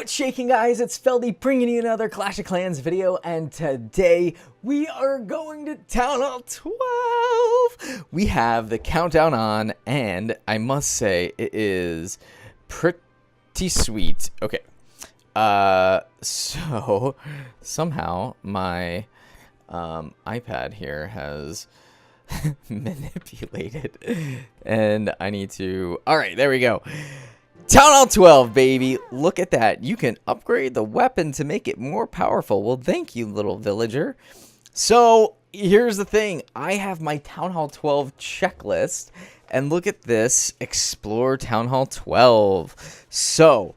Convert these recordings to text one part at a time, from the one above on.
What's shaking, guys? It's Feldy bringing you another Clash of Clans video, and today we are going to Town Hall 12. We have the countdown on, and I must say it is pretty sweet. Okay, so somehow my iPad here has manipulated, and I need to. All right, there we go. Town Hall 12, baby. Look at that. You can upgrade the weapon to make it more powerful. Well, thank you, little villager. So, here's the thing. I have my Town Hall 12 checklist. And look at this. Explore Town Hall 12. So,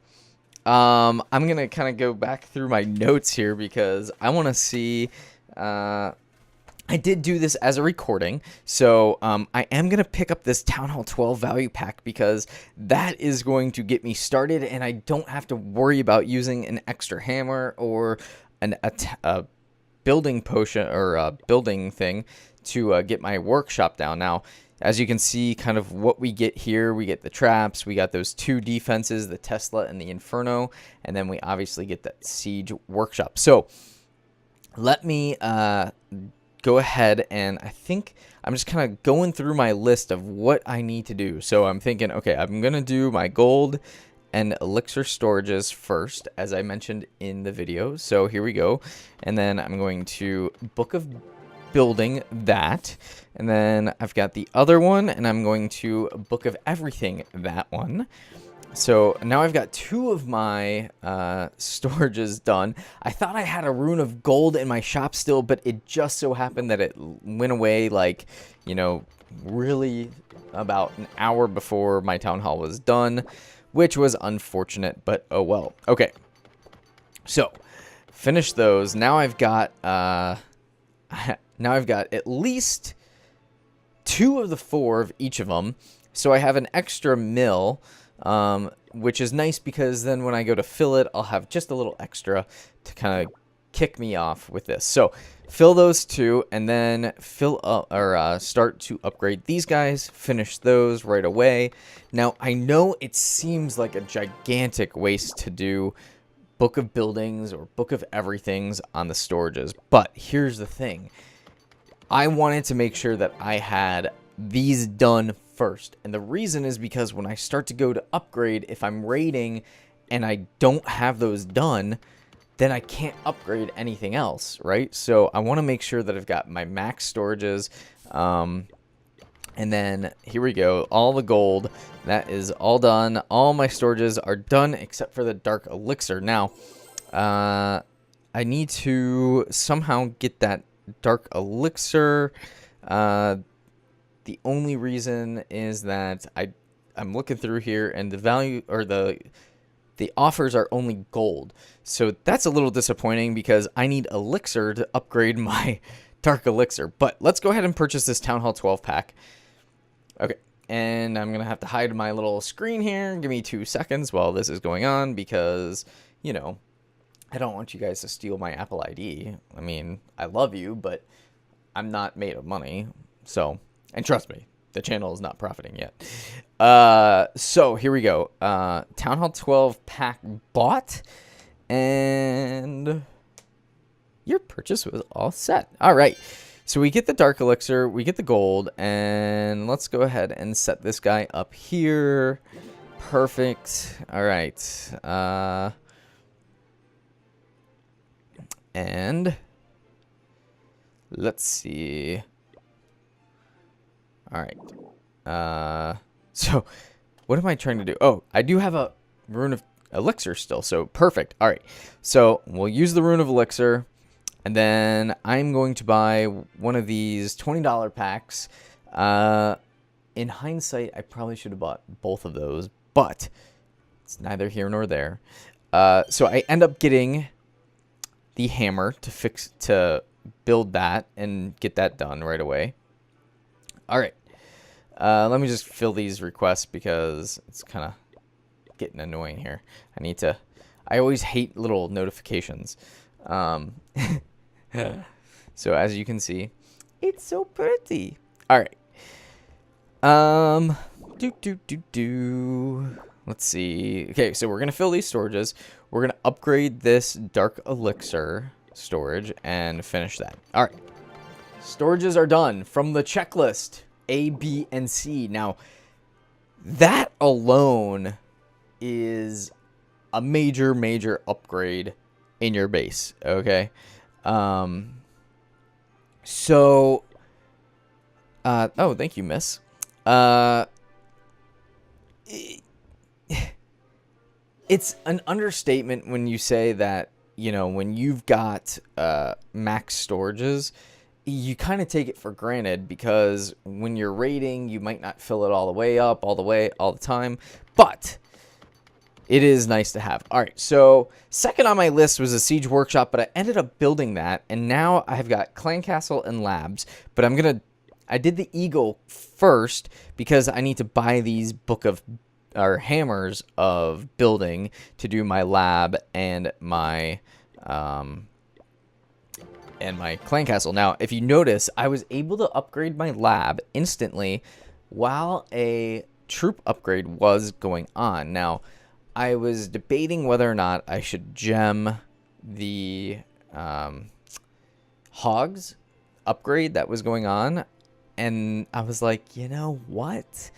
I'm going to kind of go back through my notes here because I want to see... I did do this as a recording, so I am going to pick up this Town Hall 12 value pack because that is going to get me started, and I don't have to worry about using an extra hammer or a building potion or a building thing to get my workshop down. Now, as you can see, kind of what we get here, we get the traps, we got those two defenses, the Tesla and the Inferno, and then we obviously get that siege workshop. So let me... go ahead, and I think I'm just kind of going through my list of what I need to do. So I'm thinking, okay, I'm going to do my gold and elixir storages first, as I mentioned in the video. So here we go. And then I'm going to Book of Building that. And then I've got the other one, and I'm going to Book of Everything that one. So now I've got two of my storages done. I thought I had a rune of gold in my shop still, but it just so happened that it went away, like, you know, really about an hour before my town hall was done, which was unfortunate, but oh well. Okay, so finish those. Now I've got at least 2 of the 4 of each of them, so I have an extra mill. Which is nice because then when I go to fill it, I'll have just a little extra to kind of kick me off with this. So fill those 2 and then fill up or start to upgrade these guys. Finish those right away. Now I know it seems like a gigantic waste to do Book of Buildings or Book of Everythings on the storages, but here's the thing. I wanted to make sure that I had these done first, and the reason is because when I start to go to upgrade, if I'm raiding and I don't have those done, then I can't upgrade anything else, right? So I want to make sure that I've got my max storages, and then here we go, all the gold, that is all done. All my storages are done except for the dark elixir. Now I need to somehow get that dark elixir. The only reason is that I'm looking through here and the value or the offers are only gold. So that's a little disappointing because I need elixir to upgrade my dark elixir. But let's go ahead and purchase this Town Hall 12 pack. Okay, and I'm going to have to hide my little screen here. Give me 2 seconds while this is going on because, you know, I don't want you guys to steal my Apple ID. I mean, I love you, but I'm not made of money. So... and trust me, the channel is not profiting yet. So here we go. Town Hall 12 pack bought. And your purchase was all set. All right. So we get the dark elixir. We get the gold. And let's go ahead and set this guy up here. Perfect. All right. And let's see. All right. So what am I trying to do? Oh, I do have a rune of elixir still, so perfect. All right. So we'll use the rune of elixir, and then I'm going to buy one of these $20 packs. In hindsight, I probably should have bought both of those, but it's neither here nor there. So I end up getting the hammer to build that and get that done right away. All right. Let me just fill these requests because it's kind of getting annoying here. I always hate little notifications. So as you can see, it's so pretty. All right. Let's see. Okay, so we're going to fill these storages. we're going to upgrade this Dark Elixir storage and finish that. All right. Storages are done from the checklist, A, B, and C. Now, that alone is a major upgrade in your base, okay? Oh, thank you, miss. It's an understatement when you say that, you know, when you've got max storages, you kind of take it for granted because when you're raiding, you might not fill it all the way up, all the time, but it is nice to have. All right, so second on my list was a Siege Workshop, but I ended up building that, and now I've got Clan Castle and Labs, but I did the Eagle first because I need to buy these hammers of building to do my lab and my Clan Castle. Now, if you notice, I was able to upgrade my lab instantly while a troop upgrade was going on. Now, I was debating whether or not I should gem the hogs upgrade that was going on, and I was like, you know what?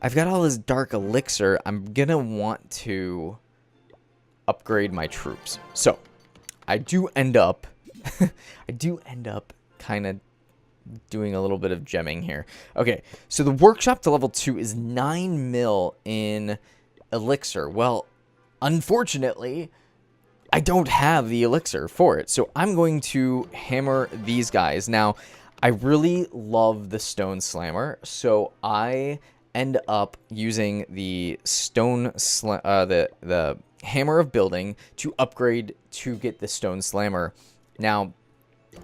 I've got all this Dark Elixir. I'm gonna want to upgrade my troops. So, I do end up kind of doing a little bit of gemming here. Okay, so the workshop to level 2 is 9 mil in elixir. Well, unfortunately, I don't have the elixir for it, so I'm going to hammer these guys. Now, I really love the Stone Slammer, so I end up using the the Hammer of Building to upgrade to get the Stone Slammer. Now,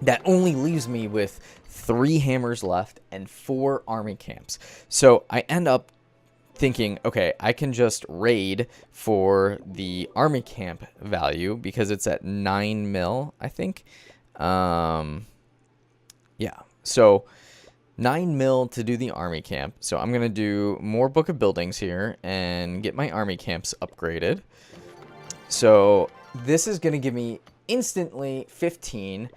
that only leaves me with 3 hammers left and 4 army camps. So I end up thinking, okay, I can just raid for the army camp value because it's at 9 mil, I think. Yeah, so 9 mil to do the army camp. So I'm going to do more Book of Buildings here and get my army camps upgraded. So this is going to give me instantly 15,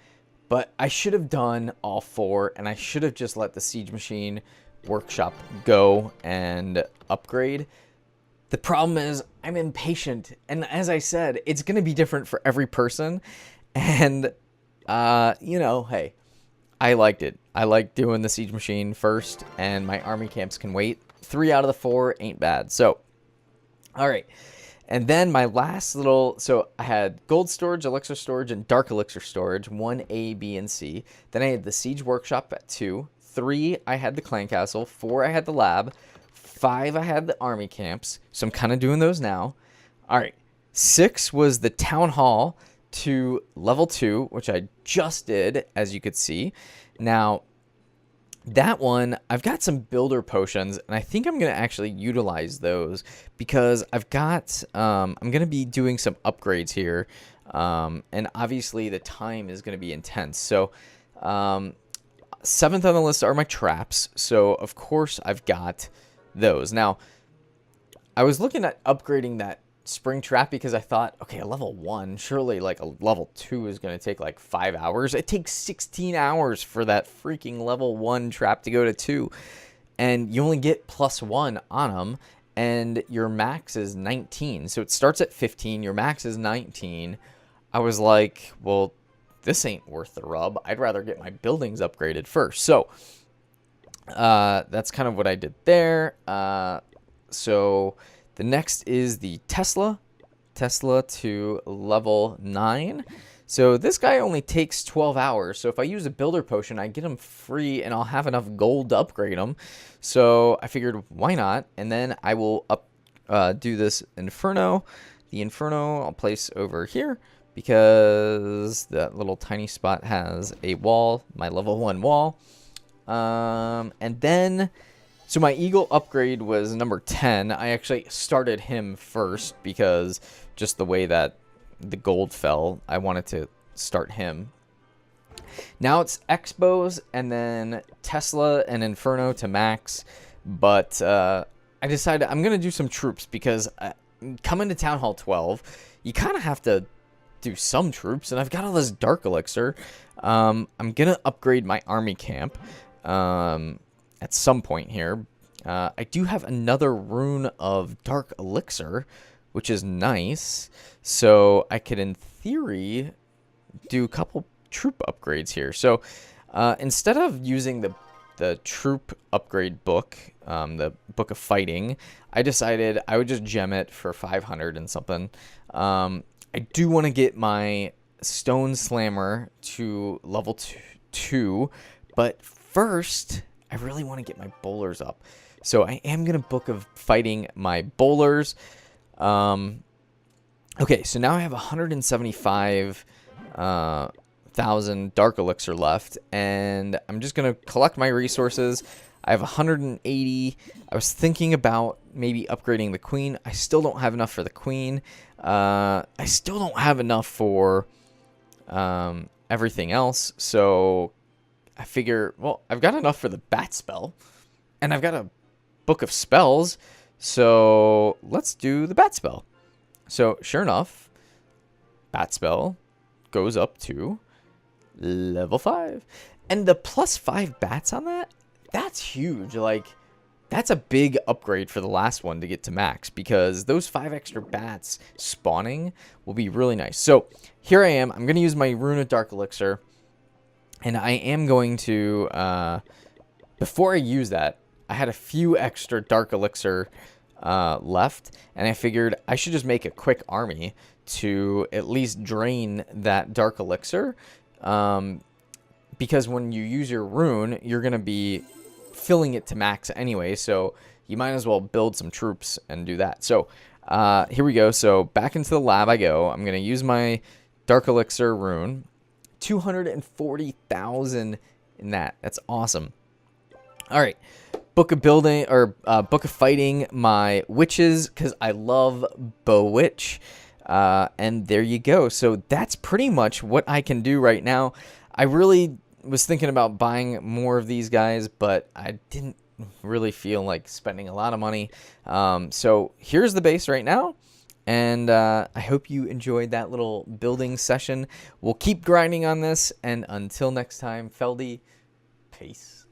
but I should have done all 4, and I should have just let the Siege Machine Workshop go and upgrade. The problem is I'm impatient, and as I said, it's going to be different for every person, and you know, hey, I liked it. I like doing the Siege Machine first, and my army camps can wait. 3 out of the 4 ain't bad. So, all right. And then my last little, so I had gold storage, elixir storage, and dark elixir storage, 1 A, B, and C. Then I had the Siege Workshop at 2. 3, I had the Clan Castle. 4, I had the lab. 5, I had the army camps. So I'm kind of doing those now. All right. 6 was the Town Hall to level 2, which I just did, as you could see. Now, that one, I've got some builder potions, and I think I'm going to actually utilize those because I've got, I'm going to be doing some upgrades here, and obviously the time is going to be intense. So, 7th on the list are my traps, so of course I've got those. Now, I was looking at upgrading that spring trap because I thought, okay, a level 1, surely like a level 2 is going to take like 5 hours. It takes 16 hours for that freaking level 1 trap to go to 2, and you only get +1 on them, and your max is 19. So it starts at 15, your max is 19. I was like, well, this ain't worth the rub. I'd rather get my buildings upgraded first. So that's kind of what I did there. So the next is the Tesla to level 9. So this guy only takes 12 hours. So if I use a builder potion, I get him free and I'll have enough gold to upgrade him. So I figured, why not? And then I will do this Inferno. The Inferno I'll place over here because that little tiny spot has a wall, my level 1 wall. And then, so my Eagle upgrade was number 10. I actually started him first because just the way that the gold fell, I wanted to start him. Now it's Expos and then Tesla and Inferno to max. But I decided I'm going to do some troops because coming to Town Hall 12, you kind of have to do some troops, and I've got all this Dark Elixir. I'm going to upgrade my army camp at some point here. I do have another rune of Dark Elixir, which is nice. So I could, in theory, do a couple troop upgrades here. So instead of using the troop upgrade book, the Book of Fighting, I decided I would just gem it for 500 and something. I do want to get my Stone Slammer to level 2, but first, I really want to get my bowlers up. So I am going to Book of Fighting my bowlers. Okay, so now I have 175,000 Dark Elixir left, and I'm just going to collect my resources. I have 180. I was thinking about maybe upgrading the Queen. I still don't have enough for the Queen. I still don't have enough for everything else, so I figure, well, I've got enough for the Bat Spell, and I've got a Book of Spells, so let's do the Bat Spell. So, sure enough, Bat Spell goes up to level 5. And the +5 bats on that, that's huge. Like, that's a big upgrade for the last one to get to max, because those 5 extra bats spawning will be really nice. So, here I am. I'm going to use my Rune of Dark Elixir, and I am going to, before I use that, I had a few extra Dark Elixir left, and I figured I should just make a quick army to at least drain that Dark Elixir, because when you use your rune, you're going to be filling it to max anyway, so you might as well build some troops and do that. So here we go. So back into the lab I go. I'm going to use my Dark Elixir rune. 240,000 in that. That's awesome. All right. Book of Building, or Book of Fighting my witches, because I love Bewitch. And there you go. So that's pretty much what I can do right now. I really was thinking about buying more of these guys, but I didn't really feel like spending a lot of money. So here's the base right now. And I hope you enjoyed that little building session. We'll keep grinding on this. And until next time, Feldy, peace.